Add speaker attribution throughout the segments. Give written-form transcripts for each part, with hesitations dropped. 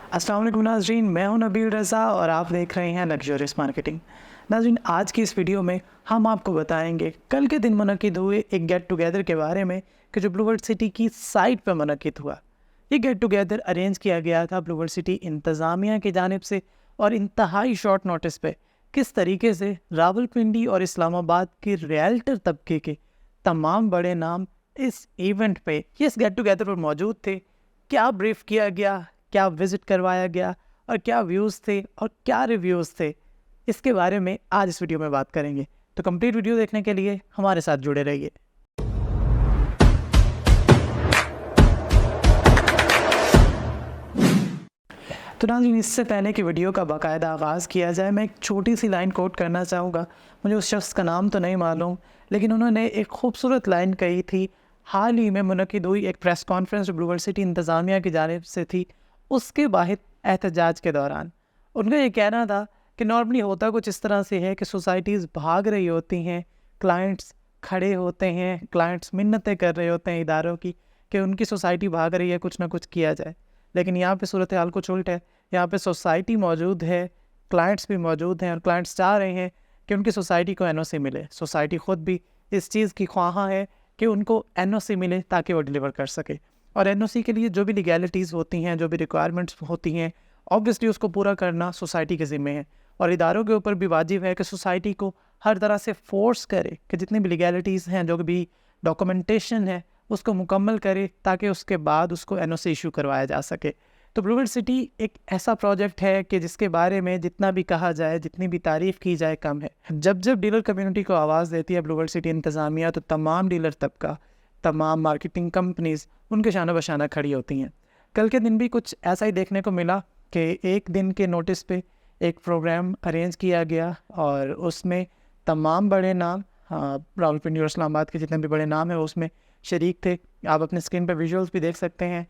Speaker 1: अस्सलाम वालेकुम नाज़रीन, मैं हूं नबील रज़ा और आप देख रहे हैं लग्जरियस मार्केटिंग। नाज़रीन, आज की इस वीडियो में हम आपको बताएंगे कल के दिन मुनक्किद हुए एक गेट टुगेदर के बारे में कि जो ब्लूवर्ल्ड सिटी की साइट पर मुनक्किद हुआ। ये गेट टुगेदर अरेंज किया गया था ब्लूवर्ल्ड सिटी इंतज़ामिया की जानिब से और इंतहाई शॉर्ट नोटिस पे किस तरीके से रावलपिंडी और इस्लामाबाद के रियल्टर तबके के तमाम बड़े नाम इस इवेंट पे इस गेट टुगेदर पर मौजूद थे। क्या ब्रीफ किया गया, क्या विज़िट करवाया गया और क्या व्यूज़ थे और क्या रिव्यूज़ थे, इसके बारे में आज इस वीडियो में बात करेंगे। तो कंप्लीट वीडियो देखने के लिए हमारे साथ जुड़े रहिए। तो नाज़रीन, इससे पहले कि वीडियो का बाकायदा आगाज़ किया जाए, मैं एक छोटी सी लाइन कोट करना चाहूँगा। मुझे उस शख्स का नाम तो नहीं मालूम, लेकिन उन्होंने एक खूबसूरत लाइन कही थी। हाल ही में मुनक्किद हुई एक प्रेस कॉन्फ्रेंस जो ब्लूवर्ल्ड सिटी इंतज़ामिया की जानिब से थी, उसके बाहर एहतजाज के दौरान उनका ये कहना था कि नॉर्मली होता कुछ इस तरह से है कि सोसाइटीज़ भाग रही होती हैं, क्लाइंट्स खड़े होते हैं, क्लाइंट्स मिन्नतें कर रहे होते हैं इदारों की कि उनकी सोसाइटी भाग रही है, कुछ ना कुछ किया जाए। लेकिन यहाँ पे सूरत हाल कुछ उल्ट है। यहाँ पे सोसाइटी मौजूद है, क्लाइंट्स भी मौजूद हैं और क्लाइंट्स चाह रहे हैं कि उनकी सोसाइटी को एनओसी मिले। सोसाइटी ख़ुद भी इस चीज़ की ख्वाहां है कि उनको एनओसी मिले ताकि वो डिलीवर कर सके। और एनओसी के लिए जो भी लीगैलिटीज़ होती हैं, जो भी रिक्वायरमेंट्स होती हैं, ऑब्वियसली उसको पूरा करना सोसाइटी के ज़िम्मे है। और इदारों के ऊपर भी वाजिब है कि सोसाइटी को हर तरह से फ़ोर्स करे कि जितनी भी लीगैलिटीज़ हैं, जो भी डॉक्यूमेंटेशन है, उसको मुकम्मल करे ताकि उसके बाद उसको एनओसी इशू करवाया जा सके। तो ब्लूवर्ल्ड सिटी एक ऐसा प्रोजेक्ट है कि जिसके बारे में जितना भी कहा जाए, जितनी भी तारीफ़ की जाए कम है। जब जब डीलर कम्युनिटी को आवाज़ देती है ब्लूवर्ल्ड सिटी इंतज़ामिया, तो तमाम डीलर तबका, तमाम मार्केटिंग कंपनीज़ उनके शाना बशाना खड़ी होती हैं। कल के दिन भी कुछ ऐसा ही देखने को मिला कि एक दिन के नोटिस पे एक प्रोग्राम अरेंज किया गया और उसमें तमाम बड़े नाम, रावलपिंडी और इस्लामाबाद के जितने भी बड़े नाम हैं वो उसमें शरीक थे। आप अपने स्क्रीन पर विजुअल्स भी देख सकते हैं।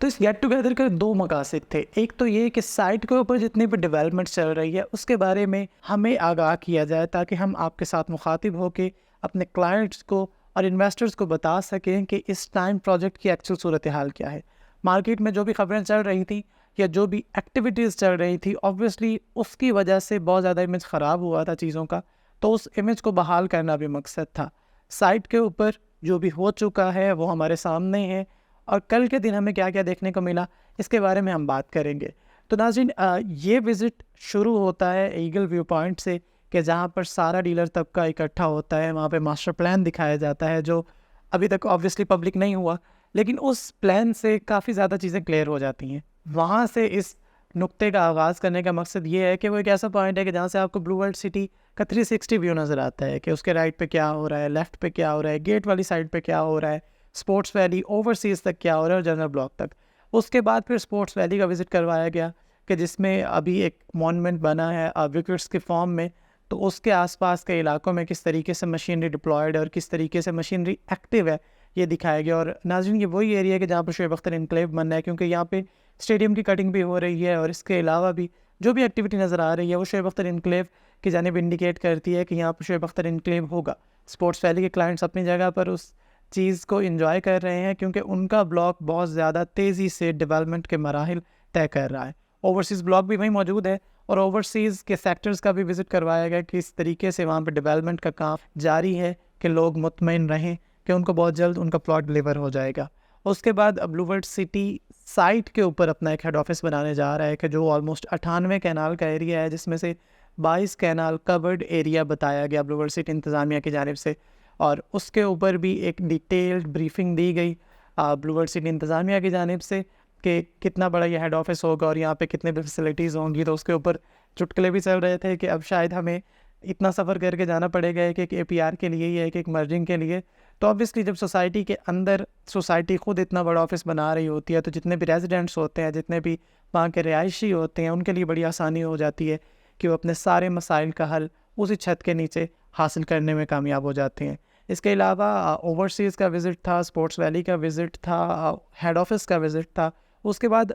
Speaker 1: तो इस गेट टुगेदर के दो मकासद थे। एक तो ये कि साइट के ऊपर जितनी भी डेवलपमेंट चल रही है उसके बारे में हमें आगाह किया जाए ताकि हम आपके साथ मुखातिब होकर अपने क्लाइंट्स को और इन्वेस्टर्स को बता सकें कि इस टाइम प्रोजेक्ट की एक्चुअल सूरत हाल क्या है। मार्केट में जो भी खबरें चल रही थी या जो भी एक्टिविटीज़ चल रही थी, ऑब्वियसली उसकी वजह से बहुत ज़्यादा इमेज ख़राब हुआ था चीज़ों का, तो उस इमेज को बहाल करना भी मकसद था। साइट के ऊपर जो भी हो चुका है वो हमारे सामने है और कल के दिन हमें क्या क्या देखने को मिला इसके बारे में हम बात करेंगे। तो नाज़रीन, ये विज़िट शुरू होता है ईगल व्यू पॉइंट से कि जहाँ पर सारा डीलर तबका इकट्ठा होता है। वहाँ पे मास्टर प्लान दिखाया जाता है जो अभी तक ऑब्वियसली पब्लिक नहीं हुआ, लेकिन उस प्लान से काफ़ी ज़्यादा चीज़ें क्लियर हो जाती हैं। वहाँ से इस नुक्ते का आगाज़ करने का मकसद ये है कि वो एक ऐसा पॉइंट है कि जहाँ से आपको ब्लूवर्ल्ड सिटी का 360 व्यू नज़र आता है कि उसके राइट पे क्या हो रहा है, लेफ़्ट पे क्या हो रहा है, गेट वाली साइड पे क्या हो रहा है, स्पोर्ट्स वैली ओवरसीज़ तक क्या हो रहा है और जनरल ब्लॉक तक। उसके बाद फिर स्पोर्ट्स वैली का विज़िट करवाया गया कि जिसमें अभी एक मॉन्यूमेंट बना है विकेट्स के फॉर्म में, तो उसके आसपास के इलाकों में किस तरीके से मशीनरी डिप्लॉयड है और किस तरीके से मशीनरी एक्टिव है ये दिखाया गया। और नाज़रीन, ये वही एरिया है कि जहाँ पर शुएब अख्तर इनक्लेव बनना है, क्योंकि यहाँ पे स्टेडियम की कटिंग भी हो रही है और इसके अलावा भी जो भी एक्टिविटी नज़र आ रही है वो शुएब अख्तर इनक्लेव की जानिब इंडिकेट करती है कि यहाँ पर शुएब अख्तर इनक्लेव होगा। स्पोर्ट्स वैली के क्लाइंट्स अपनी जगह पर उस चीज़ को इंजॉय कर रहे हैं क्योंकि उनका ब्लॉक बहुत ज़्यादा तेज़ी से डेवलपमेंट के मराहिल तय कर रहा है। ओवरसीज़ ब्लॉक भी वहीं मौजूद है और ओवरसीज़ के सेक्टर्स का भी विज़िट करवाया गया कि इस तरीके से वहाँ पर डेवलपमेंट का काम जारी है कि लोग मुतमईन रहें कि उनको बहुत जल्द उनका प्लॉट डिलीवर हो जाएगा। उसके बाद ब्लूवर्ल्ड सिटी साइट के ऊपर अपना एक हेड ऑफिस बनाने जा रहा है कि जो ऑलमोस्ट 98 कैनाल का एरिया है, जिसमें से 22 कैनाल कवर्ड एरिया बताया गया ब्लूवर्ल्ड सिटी इंतज़ामिया की जानिब से। और उसके ऊपर भी एक डिटेल्ड ब्रीफिंग दी गई ब्लूवर्ल्ड सिटी इंतज़ामिया की जानिब से कि कितना बड़ा ये हेड ऑफिस होगा और यहाँ पे कितने भी फैसिलिटीज़ होंगी। तो उसके ऊपर चुटकुले भी चल रहे थे कि अब शायद हमें इतना सफ़र करके जाना पड़ेगा एक एक APR के लिए या एक मर्जिंग के लिए। तो ऑब्वियसली जब सोसाइटी के अंदर सोसाइटी ख़ुद इतना बड़ा ऑफिस बना रही होती है तो जितने भी रेजिडेंट्स होते हैं, जितने भी वहाँ के रिहायशी होते हैं, उनके लिए बड़ी आसानी हो जाती है कि वो अपने सारे मसाइल का हल उसी छत के नीचे हासिल करने में कामयाब हो जाते हैं। इसके अलावा ओवरसीज़ का विज़िट था, स्पोर्ट्स वैली का विज़िट था, हेड ऑफिस का विज़िट था। उसके बाद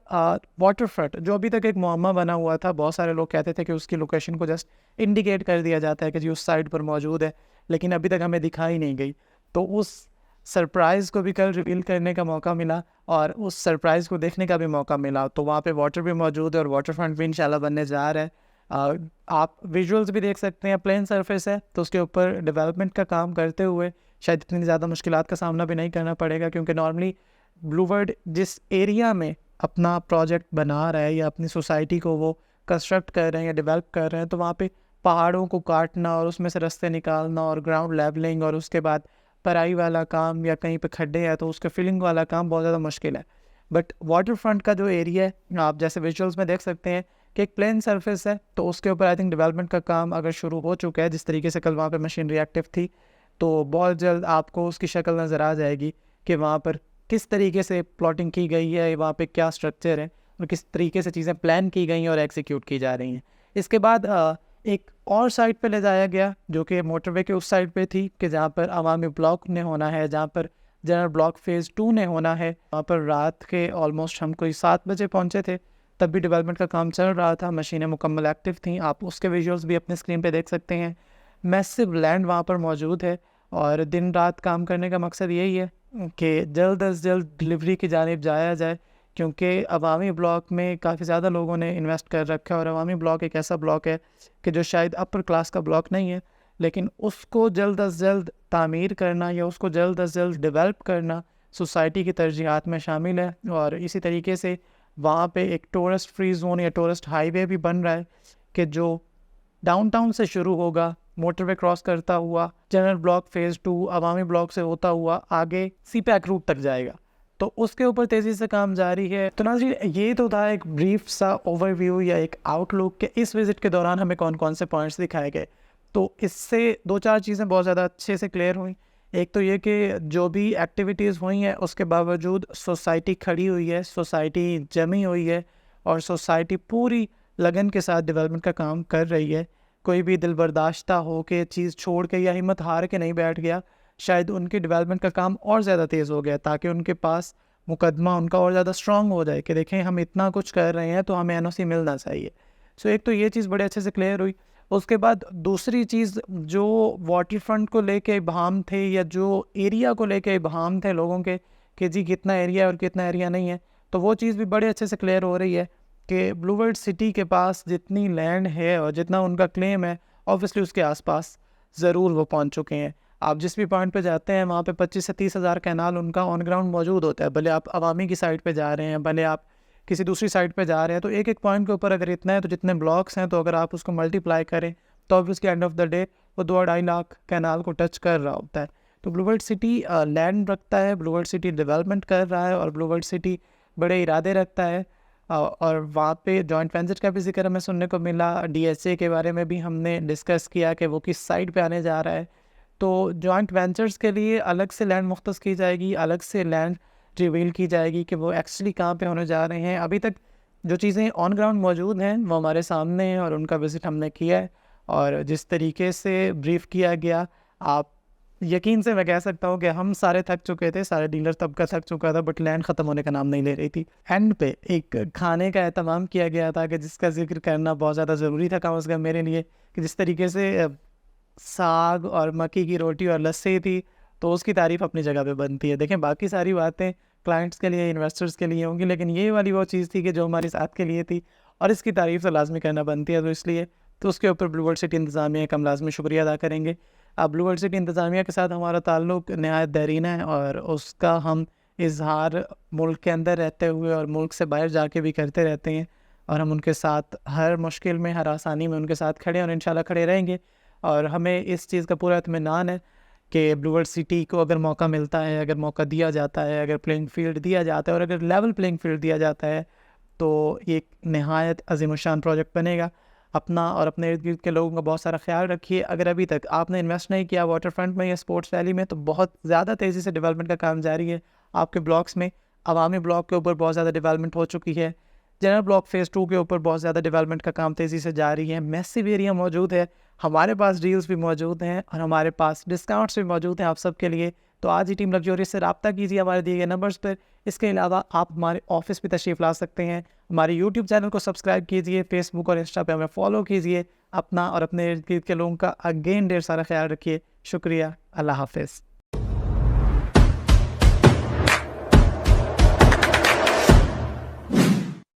Speaker 1: वाटर फ्रंट जो अभी तक एक मुअम्मा बना हुआ था, बहुत सारे लोग कहते थे कि उसकी लोकेशन को जस्ट इंडिकेट कर दिया जाता है कि जी उस साइड पर मौजूद है, लेकिन अभी तक हमें दिखाई नहीं गई। तो उस सरप्राइज़ को भी कल रिवील करने का मौका मिला और उस सरप्राइज़ को देखने का भी मौका मिला। तो वहाँ पे वाटर भी मौजूद है और वाटर फ्रंट भी इंशाल्लाह बनने जा रहा है। आप विजुअल्स भी देख सकते हैं, प्लेन सरफेस है तो उसके ऊपर डेवलपमेंट का काम करते हुए शायद इतनी ज़्यादा मुश्किलात का सामना भी नहीं करना पड़ेगा, क्योंकि नॉर्मली ब्लूवर्ड जिस एरिया में अपना प्रोजेक्ट बना रहा है या अपनी सोसाइटी को वो कंस्ट्रक्ट कर रहे हैं या डेवलप कर रहे हैं, तो वहाँ पे पहाड़ों को काटना और उसमें से रास्ते निकालना और ग्राउंड लेवलिंग और उसके बाद पराई वाला काम या कहीं पे खड्डे हैं तो उसके फिलिंग वाला काम बहुत ज़्यादा मुश्किल है। बट वाटर फ्रंट का जो एरिया है आप जैसे विजुअल्स में देख सकते हैं कि एक प्लेन सरफेस है, तो उसके ऊपर आई थिंक डेवलपमेंट का काम अगर शुरू हो चुका है, जिस तरीके से कल वहाँ पे मशीनरी एक्टिव थी, तो बहुत जल्द आपको उसकी शक्ल नज़र आ जाएगी कि वहाँ पर किस तरीके से प्लॉटिंग की गई है, वहाँ पे क्या स्ट्रक्चर है और किस तरीके से चीज़ें प्लान की गई हैं और एग्जीक्यूट की जा रही हैं। इसके बाद एक और साइड पे ले जाया गया जो कि मोटरवे के उस साइड पे थी कि जहाँ पर अवामी ब्लॉक ने होना है, जहाँ पर जनरल ब्लॉक फ़ेज़ 2 ने होना है। वहाँ पर रात के ऑलमोस्ट हम कोई 7 बजे पहुँचे थे, तब भी डेवलपमेंट का काम चल रहा था, मशीनें मुकम्मल एक्टिव थीं। आप उसके विजुअल्स भी अपने स्क्रीन पे देख सकते हैं। मैसिव लैंड वहाँ पर मौजूद है और दिन रात काम करने का मकसद यही है कि जल्द अज़ जल्द डिलीवरी की जानिब जाया जाए, क्योंकि अवामी ब्लॉक में काफ़ी ज़्यादा लोगों ने इन्वेस्ट कर रखा है और अवामी ब्लॉक एक ऐसा ब्लॉक है कि जो शायद अपर क्लास का ब्लॉक नहीं है, लेकिन उसको जल्द अज़ जल्द तामीर करना या उसको जल्द अज़ जल्द डेवलप करना सोसाइटी की तरजीहात में शामिल है। और इसी तरीके से वहाँ पे एक टूरिस्ट फ्री जोन या टूरिस्ट हाईवे भी बन रहा है कि जो डाउनटाउन से शुरू होगा, मोटरवे क्रॉस करता हुआ जनरल ब्लॉक फ़ेज़ 2 अवामी ब्लॉक से होता हुआ आगे सीपैक रूट तक जाएगा। तो उसके ऊपर तेज़ी से काम जारी है। तो नाज़रीन, ये तो था एक ब्रीफ सा ओवरव्यू या एक आउटलुक कि इस विज़िट के दौरान हमें कौन-कौन से पॉइंट्स दिखाए गए। तो इससे 2-4 चीज़ें बहुत ज़्यादा अच्छे से क्लियर हुई। एक तो ये कि जो भी एक्टिविटीज़ हुई हैं उसके बावजूद सोसाइटी खड़ी हुई है, सोसाइटी जमी हुई है और सोसाइटी पूरी लगन के साथ डेवलपमेंट का काम कर रही है। कोई भी दिल बर्दाश्ता हो के चीज़ छोड़ के या हिम्मत हार के नहीं बैठ गया। शायद उनकी डेवलपमेंट का काम और ज़्यादा तेज़ हो गया ताकि उनके पास मुकदमा उनका और ज़्यादा स्ट्रॉन्ग हो जाए कि देखें हम इतना कुछ कर रहे हैं तो हमें एनओसी मिलना चाहिए। सो एक तो ये चीज़ बड़े अच्छे से क्लियर हुई। उसके बाद दूसरी चीज़ जो वाटर फ्रंट को लेके इबहम थे या जो एरिया को लेके इबहम थे लोगों के कि जी कितना एरिया है और कितना एरिया नहीं है, तो वो चीज़ भी बड़े अच्छे से क्लियर हो रही है कि ब्लूवर्ड सिटी के पास जितनी लैंड है और जितना उनका क्लेम है ऑब्वियसली उसके आसपास ज़रूर वो पहुंच चुके हैं। आप जिस भी पॉइंट पे जाते हैं वहाँ पे 25 से 30 हज़ार कैनाल उनका ऑन ग्राउंड मौजूद होता है। भले आप अवामी की साइड पे जा रहे हैं, भले आप किसी दूसरी साइड पे जा रहे हैं, तो एक एक पॉइंट के ऊपर अगर इतना है तो जितने ब्लॉक्स हैं तो अगर आप उसको मल्टीप्लाई करें तो obviously end of the day वो 2-2.5 लाख कैनाल को टच कर रहा होता है। तो ब्लूवर्ड सिटी लैंड रखता है, ब्लूवर्ड सिटी डेवलपमेंट कर रहा है और ब्लूवर्ड सिटी बड़े इरादे रखता है। और वहाँ पे जॉइंट वेंचर का भी जिक्र हमें सुनने को मिला। डीएसए के बारे में भी हमने डिस्कस किया कि वो किस साइड पे आने जा रहा है। तो जॉइंट वेंचर्स के लिए अलग से लैंड मुख्तस की जाएगी, अलग से लैंड रिवील की जाएगी कि वो एक्चुअली कहाँ पे होने जा रहे हैं। अभी तक जो चीज़ें ऑन ग्राउंड मौजूद हैं वो हमारे सामने हैं और उनका विज़िट हमने किया है और जिस तरीके से ब्रीफ़ किया गया, आप यकीन से मैं कह सकता हूँ कि हम सारे थक चुके थे, सारे डीलर तबका थक चुका था, बट लैंड ख़त्म होने का नाम नहीं ले रही थी। एंड पे एक खाने का एहतमाम किया गया था कि जिसका जिक्र करना बहुत ज़्यादा ज़रूरी था कम अज़ कम मेरे लिए, कि जिस तरीके से साग और मक्की की रोटी और लस्सी थी, तो उसकी तारीफ़ अपनी जगह पे बनती है। देखें बाकी सारी बातें क्लाइंट्स के लिए, इन्वेस्टर्स के लिए होंगी, लेकिन ये वाली वो चीज़ थी कि जो हमारी साथ के लिए थी और इसकी तारीफ़ तो लाज़मी करना बनती है। तो इसलिए तो उसके ऊपर ब्लूवर्ड सिटी इंतज़ामिया का हम लाज़मी शुक्रिया अदा करेंगे। अब ब्लूवर्ड सिटी इंतज़ामिया के साथ हमारा ताल्लुक़ नहायत देरीन है और उसका हम इज़हार मुल्क के अंदर रहते हुए और मुल्क से बाहर जाके भी करते रहते हैं और हम उनके साथ हर मुश्किल में, हर आसानी में उनके साथ खड़े हैं और इंशाल्लाह खड़े रहेंगे। और हमें इस चीज़ का पूरा इत्मीनान है कि ब्लूवर्ड सिटी को अगर मौका मिलता है, अगर मौका दिया जाता है, अगर प्लेइंग फील्ड दिया जाता है और अगर लेवल प्लेइंग फील्ड दिया जाता है, तो ये एक नहायत अज़ीमुशान प्रोजेक्ट बनेगा। अपना और अपने इर्द गिर्द के लोगों का बहुत सारा ख्याल रखिए। अगर अभी तक आपने इन्वेस्ट नहीं किया वाटर फ्रंट में या स्पोर्ट्स वैली में, तो बहुत ज़्यादा तेज़ी से डेवलपमेंट का काम जारी है आपके ब्लॉक्स में। अवामी ब्लॉक के ऊपर बहुत ज़्यादा डेवलपमेंट हो चुकी है। जनरल ब्लॉक फ़ेज़ 2 के ऊपर बहुत ज़्यादा डेवलपमेंट का काम तेज़ी से जारी है। मैसिव एरिया मौजूद है, हमारे पास डील्स भी मौजूद हैं और हमारे पास डिस्काउंट्स भी मौजूद हैं आप सब के लिए। तो आज ही टीम लग्जरियस से रब्ता कीजिए हमारे दिए गए नंबर्स पर। इसके अलावा आप हमारे ऑफिस भी तशरीफ़ ला सकते हैं। हमारे यूट्यूब चैनल को सब्सक्राइब कीजिए, फेसबुक और इंस्टा पे हमें फॉलो कीजिए। अपना और अपने इर्द गिर्द के लोगों का अगेन ढेर सारा ख्याल रखिए। शुक्रिया, अल्लाह हाफ़िज़।